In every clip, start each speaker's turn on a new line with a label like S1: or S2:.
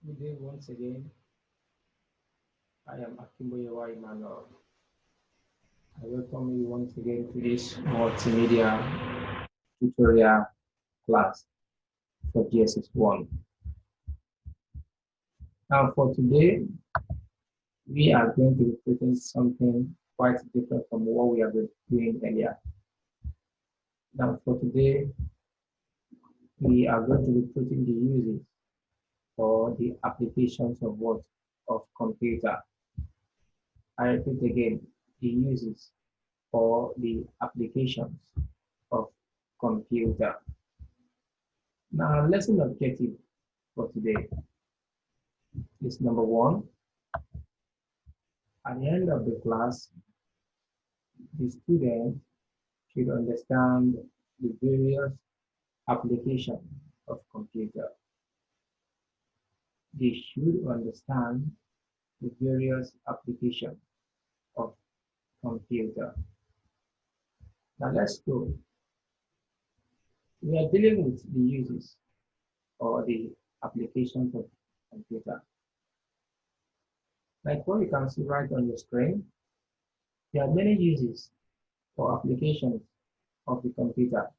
S1: Good day once again. I am Akimboyewa Emmanuel. I welcome you once again to this multimedia tutorial class for JSS1. Now for today, we are going to be presenting something quite different from what we have been doing earlier. Now for today, we are going to be putting the uses or the applications of what? Of computer. I repeat again, the uses or the applications of computer. Now, lesson objective for today is number one. At the end of the class, the student should understand the various applications of computer. They should understand the various applications of computer. Now let's go. We are dealing with the uses or the applications of computer. Like what you can see right on your screen, there are many uses or applications of the computer,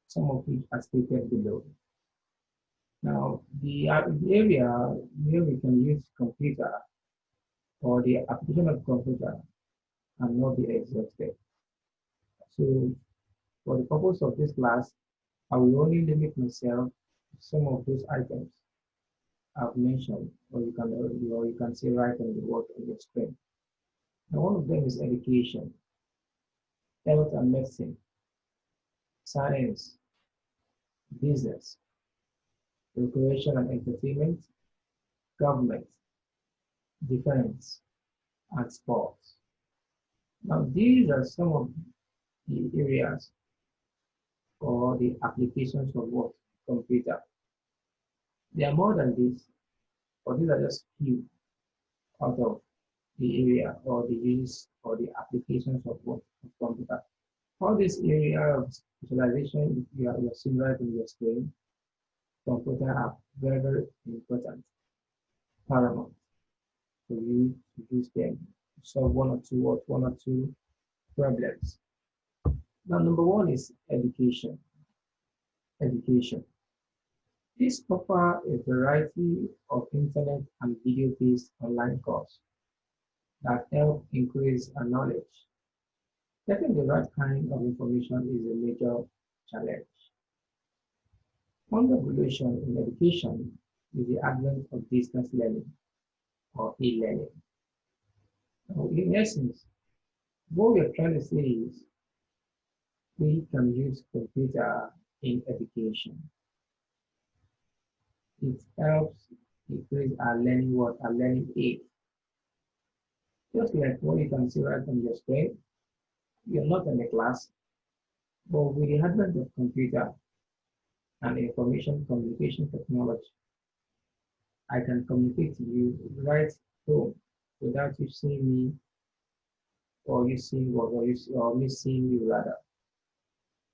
S1: some of which are stated below. Now, the area where we can use computer or the application of computer cannot be exhausted. So, for the purpose of this class, I will only limit myself to some of those items I've mentioned, or you can see right on the word on your screen. Now, one of them is education, health and medicine, science, business, recreation and entertainment, government, defense, and sports. Now, these are some of the areas or the applications of what? Computer. There are more than this, but these are just few out of the area or the use or the applications of what? Of computer. All this area of specialization you're seeing right on your screen, computer are very, very important, paramount for you to use them to solve one or two problems. Now, number one is education. Education. These offer a variety of internet and video-based online courses that help increase our knowledge. Getting the right kind of information is a major challenge. One revolution in education is the advent of distance learning or e-learning. Now, in essence, what we're trying to say is we can use computer in education. It helps increase our learning what? Our learning aid. Just like what you can see right on your screen, you're not in a class, but with the advent of computer and information communication technology, I can communicate to you right home without you seeing me or you seeing what or me seeing you rather.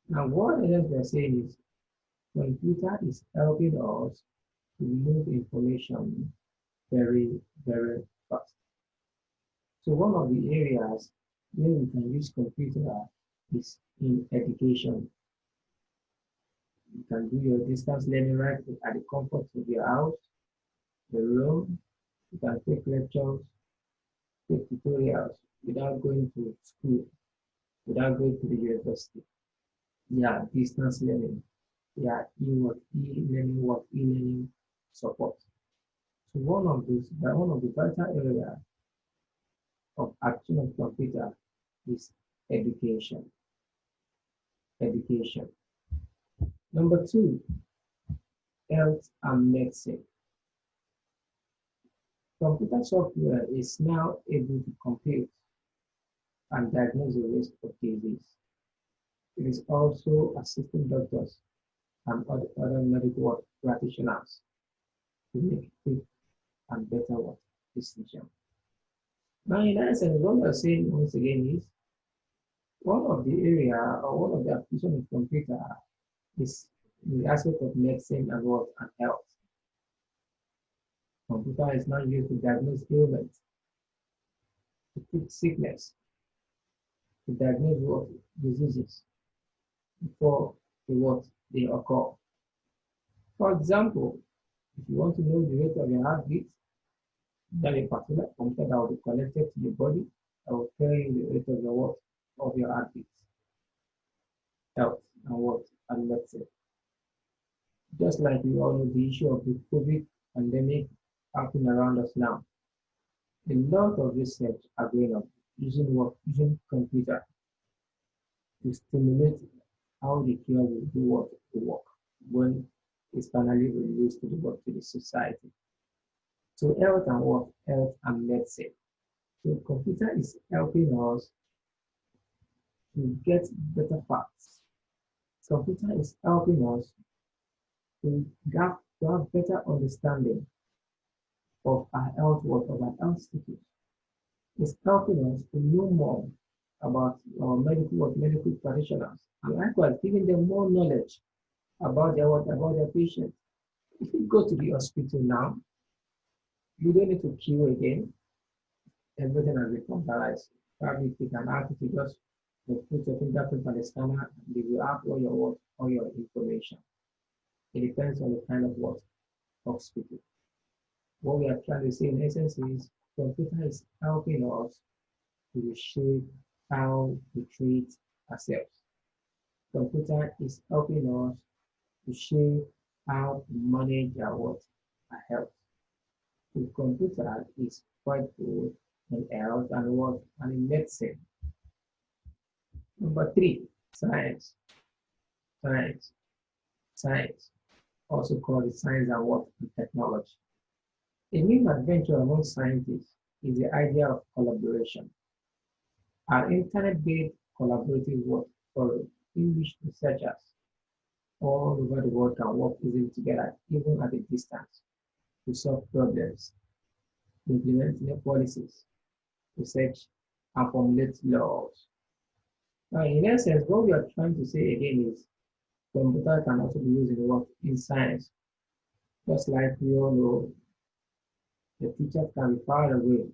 S1: Now what else we're saying is computer is helping us to move information very, very fast. So one of the areas where we can use computer is in education. You can do your distance learning right at the comfort of your house, your room. You can take lectures, take tutorials without going to school, without going to the university. Yeah, distance learning. Yeah, e-learning support. So one of the vital areas of action of computer is education. Education. Number two, health and medicine. Computer software is now able to compute and diagnose the risk of disease. It is also assisting doctors and other medical practitioners to make quick and better decisions. Now, in essence, what we're saying once again is one of the area or one of the applications of computer is the aspect of medicine and health. Computer is now used to diagnose ailments, to treat sickness, to diagnose what diseases before they occur. For example, if you want to know the rate of your heartbeat, there is a particular computer that will be connected to your body that will tell you the rate of your heartbeat, health, and medicine. Just like we all know the issue of the COVID pandemic happening around us now, a lot of research are going on using computer to stimulate how the cure will do what to work when it's finally released to the society. So health and medicine. So computer is helping us to get better facts. Computer is helping us to have better understanding of our of our health status. It's helping us to know more about our medical practitioners, and likewise giving them more knowledge about their patients. If you go to the hospital now, you don't need to queue again. Everything has been computerized. Probably you can ask to just put your fingerprint on the scanner, and they will have all your information. It depends on the kind of hospital. What we are trying to say in essence is computer is helping us to reshape how we treat ourselves. Computer is helping us to shape how to manage our health. The computer is quite good in health and in medicine. Number three, science. Science. Science, also called the science and technology. A new adventure among scientists is the idea of collaboration. Our internet-based collaborative work forum in which researchers all over the world can work easily together, even at a distance, to solve problems, implement new policies, research, and formulate laws. Now, in essence, what we are trying to say again is computer can also be used in science. Just like we all know, the teacher can be far away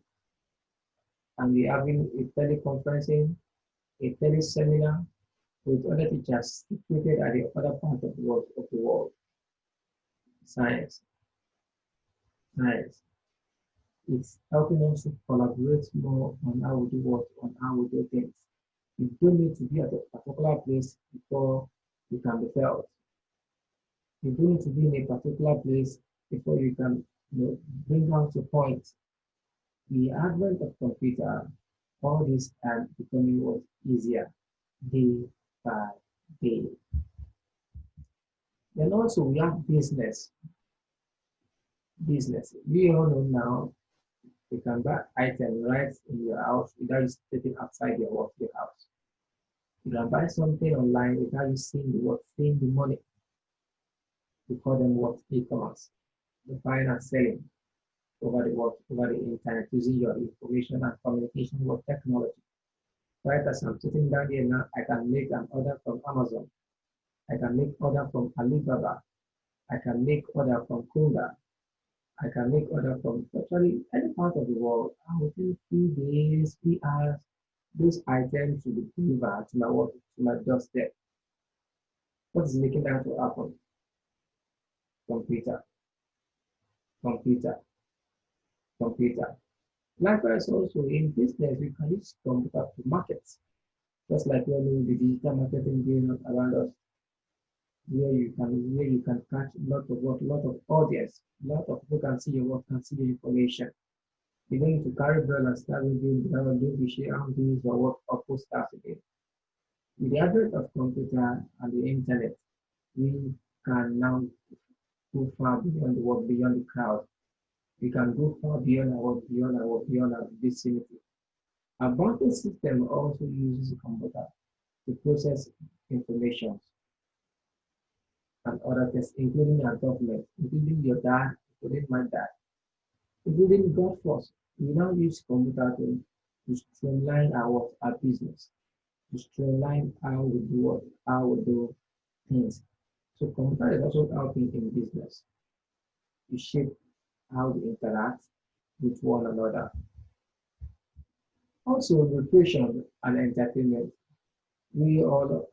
S1: and be having a teleconferencing, a teleseminar with other teachers situated at the other part of the world. Science. Science. It's helping us to collaborate more on how we do things. You don't need to be at a particular place before you can be felt. You don't need to be in a particular place before you can bring out your point. The advent of computer, all this are becoming easier day by day. Then also we have business. Business. We all know now you can buy items right in your house without you stepping outside your house. You can buy something online without you seeing the money. We call them e-commerce. The buying and selling over the internet using your information and communication technology. Right as I'm sitting down here now, I can make an order from Amazon. I can make order from Alibaba. I can make order from Konga. I can make order from virtually any part of the world. And within 3 days, 3 hours, those items will be delivered to my doorstep. What is making that to happen? Computer. Computer. Computer. Likewise, also in business, we can use computer to market. Just like we know the digital marketing going on around us, where you can catch a lot of audience, a lot of people can see your work, can see your information. You don't need to carry bell and start doing share and doing your work or posters again. With the advent of computer and the internet, we can now go far beyond the world, beyond the crowd. We can go far beyond our vicinity. Our banking system also uses a computer to process information and other tests, including our government, including your dad, including my dad, including God first. We now use computer to streamline our business, to streamline how we do things. So computer is also helping in business to shape how we interact with one another. Also, recreation and entertainment. We all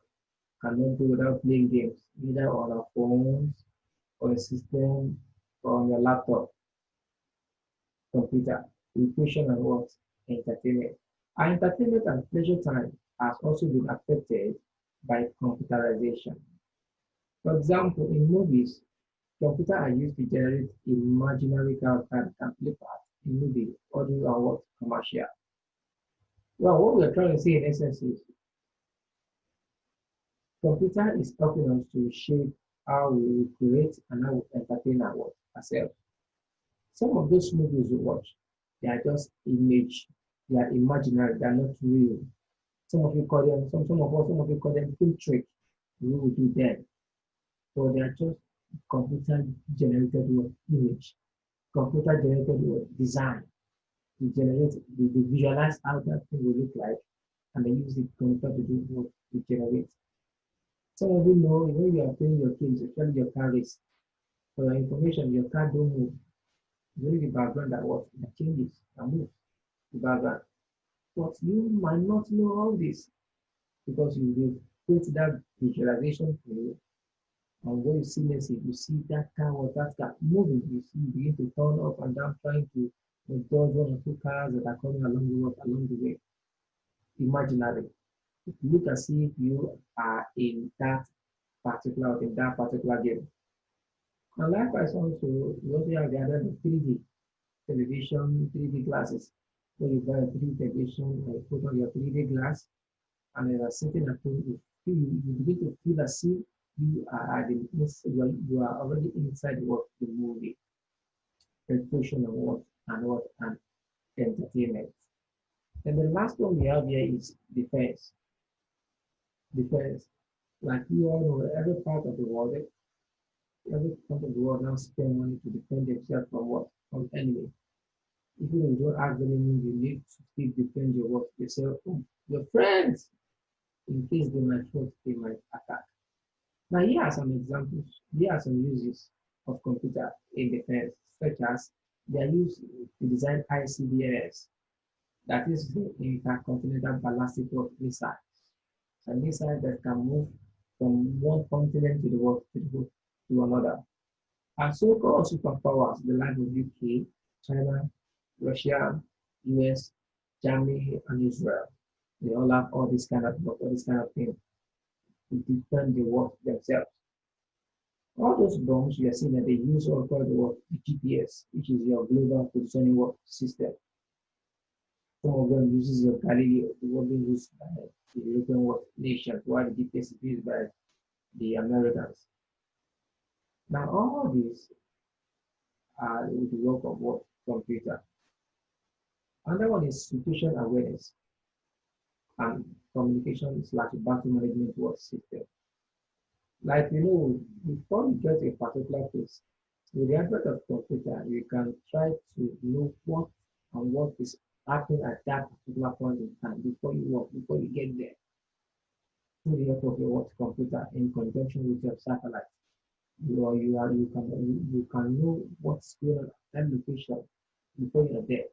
S1: cannot do without playing games, either on our phones or a system or on your laptop, computer. Recreation and what? Entertainment. Our entertainment and pleasure time has also been affected by computerization. For example, in movies, computers are used to generate imaginary characters that can play parts in movie, audio, or what commercial. Well, what we're trying to say in essence is computer is helping us to shape how we create and how we entertain ourselves. Some of those movies we watch, they are just image, they are imaginary, they are not real. Some of you call them film trick. We will do them. So they are just computer generated image, computer generated design. They visualize how that thing will look like, and they use the computer to do what to generate. Some of you know, when you are playing your games, especially your car race, for your information, your car don't move. During the background that changes and moves the background. But you might not know all this because you will create that visualization for you. And when you see message, you see that car or that car moving, you begin to turn up and down, trying to dodge one or two cars that are coming along the way. Imaginary. It look as if you are in that particular game. And likewise also, we also have the other 3D television, 3D glasses. So you buy a 3D television and put on your 3D glass, and you are sitting at home, you begin to feel as if you are already inside the movie, reflection of and entertainment. And the last one we have here is defense. Defense. Like you all know, every part of the world now spend money to defend themselves from what? From enemy. Even if you don't have enemy, you need to still defend yourself from your friends in case they might attack. Now here are some examples. Here are some uses of computer in defense, such as they are used to design ICBMs, that is the Intercontinental Ballistic Missile, a missile that can move from one continent to another. And so-called superpowers, the like of UK, China, Russia, US, Germany, and Israel, they all have all this kind of thing to defend the world themselves. All those bombs you are seeing that they use what called the GPS, which is your global positioning system. Some of them uses your Galileo, the one being used by the European nations, while the GPS is used by the Americans. Now all these are with the work of what? Computer. Another one is situational awareness and communication slash battle management system. Like before you get to a particular place, with the advent of computer, you can try to know what is happening at that particular point in time before you get there. Through the help of your computer in conjunction with your satellite, you can know what's going on at that location before you're there.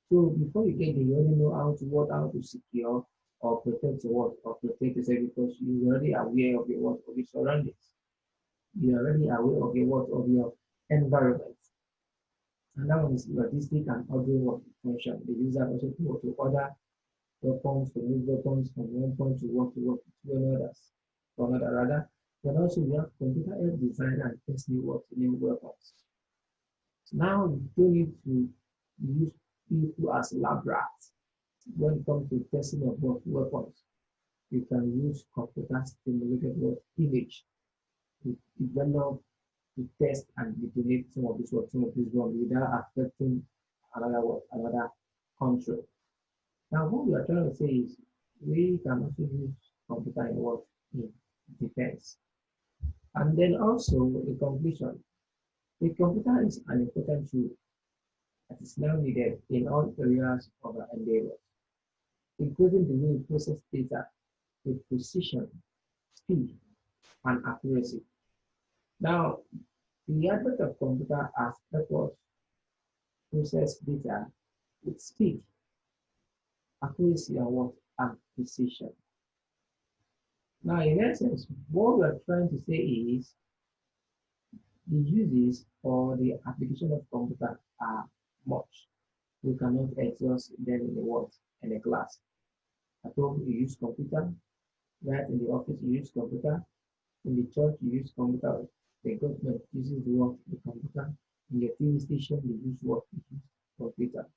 S1: So before you get there, you already know how to secure or protect yourself because you're already aware of your surroundings. You're already aware of your environment. And that one is logistic and audio function. The user also to order weapons, to move weapons from one point to another, rather. But also we have computer aided design and test new weapons. So now you don't need to use people as lab rats when it comes to testing of weapons. You can use computer stimulated image to develop, to test and detonate some of these ones without affecting another country. Now, what we are trying to say is we can also use computer in defense. And then also the conclusion. The computer is an important tool that is now needed in all areas of our endeavors, including the way we process data with precision, speed, and accuracy. Now, the advent of computer has helped us process data with speed, accuracy, and what? And precision. Now, in essence, what we're trying to say is the uses or the application of computer are much. We cannot exhaust them in the words in a class. At home, you use computer. Right in the office, you use computer. In the church, you use computer. The government uses the what? The computer. In your TV station, you use what? You use computer.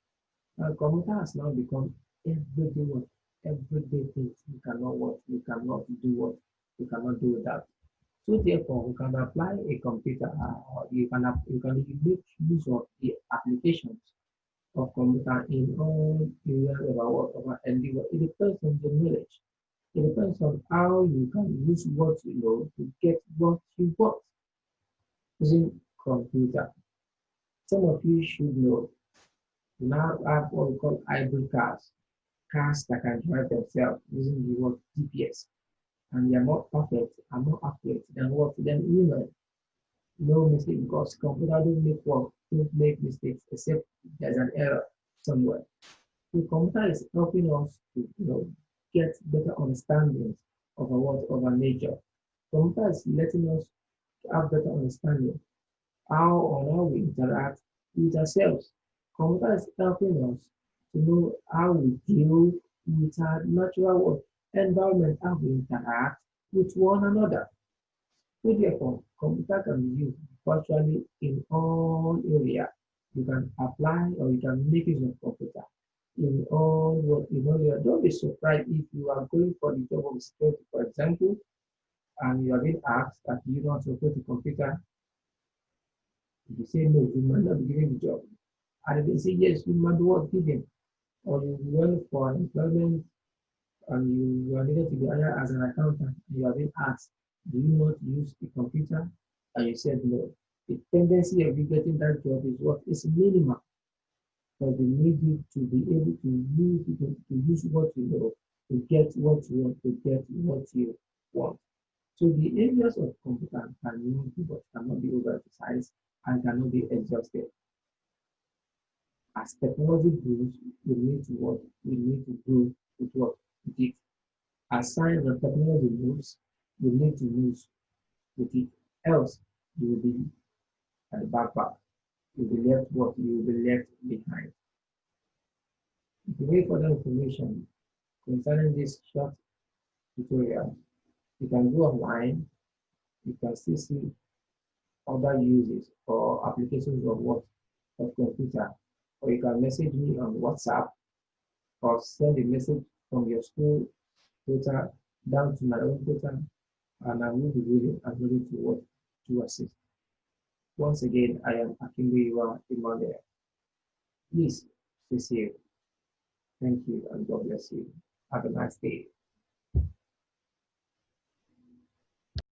S1: Now, computer has now become everyday what? Everyday things. We cannot what? We cannot do what? We cannot do without. So therefore, we can apply a computer, or you can make use of the applications of computer in all areas of our work, of our endeavor. It depends on the knowledge. It depends on how you can use what you know to get what you want using computer. Some of you should know we now have what we call hybrid cars, cars that can drive themselves using the word GPS, and they are more perfect and more accurate than what than human. No mistake because computer don't make work, don't make mistakes except there's an error somewhere. The computer is helping us to get better understanding of our what of our nature. Computer is letting us have better understanding how we interact with ourselves. Computer is helping us to know how we deal with our natural world, environment, how we interact with one another. So therefore, computer can be used virtually in all areas. You can apply or you can make use of computer in all what in all areas. Don't be surprised if you are going for the job of security, for example, and you are being asked that you don't operate the computer. If you say no, you might not be given the job. And if they say yes, you might be what given. Or you went for employment and you are needed to be hired as an accountant, and you are being asked, do you not use a computer? And you said no. The tendency of you getting that job is what is minimal, but they need you to be able to use what you know to get what you want, to get what you want. So the areas of computer cannot be what cannot be overemphasized and cannot be exhausted. As technology grows, we need to what we need to grow with what with it. As science and technology moves, we need to move with it. Else, you will be at the backpack. You will be left what you will be left behind. If you need further information concerning this short tutorial, you can go online. You can still see other uses or applications of what of computer, or you can message me on WhatsApp or send a message from your school data down to my own data, and I will be willing and ready to work to assist. Once again, I am Akinbiwa Emmanuel. Please stay safe. Thank you and God bless you. Have a nice day.